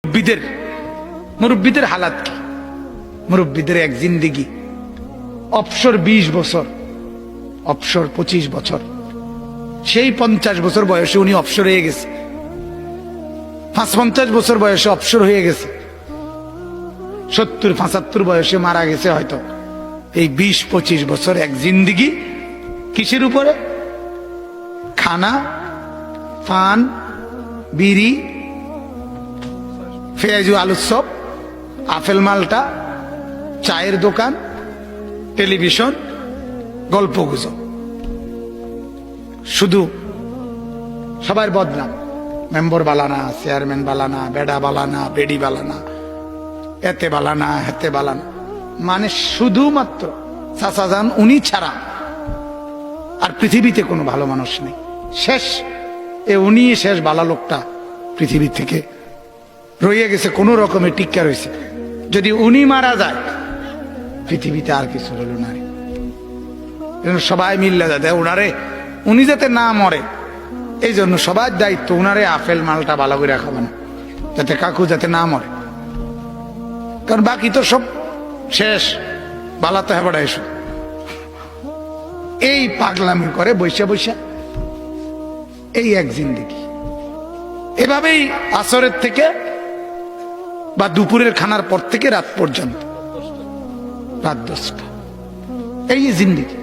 মুরব্বীদের মুরব্বীদের হালাত কি? মুরব্বীদের এক জিন্দিগি, অবসর 20 বছর, অবসর 25 বছর, সেই 50 বছর বয়সে উনি অবসর হয়ে গেছে, 50 বছর বয়সে অবসর হয়ে গেছে, 70-75 বয়সে মারা গেছে হয়তো। এই 20-25 বছর এক জিন্দিগি কিসের উপরে? খানা, পান, বিড়ি, পেঁয়াজু আলুর চপ, আপেল মালটা, চায়ের দোকান, টেলিভিশন, গল্প গুজব, শুধু সবার বদনাম। মেম্বার বালানা, চেয়ারম্যান বালানা, বেডা বালানা, বেডি বালানা, এতে বালানা, হেতে বালানা, মানে শুধুমাত্র চাচা যান উনি ছাড়া আর পৃথিবীতে কোনো ভালো মানুষ নেই। শেষ উনি শেষ ভালো লোকটা পৃথিবী থেকে রয়ে গেছে, কোনো রকমের টিক্কা রয়েছে। যদি উনি মারা যায় পৃথিবীতে আর কিছু হলো না। সবাই মিললে যাতে উনি যাতে না মরে, এই জন্য সবার দায়িত্ব উনারে আপেল মালটা ভালো করে খাবে না, যাতে কাকু যাতে না মরে। কারণ বাকি তো সব শেষ, বালাতে হেবাড়া এসো। এই পাগলামি করে বৈশা বৈশা এই এক জিন্দিগি। এভাবেই আসরের থেকে বা দুপুরের খানার পর থেকে রাত পর্যন্ত, রাত 10টা, এই জিন্দিগি।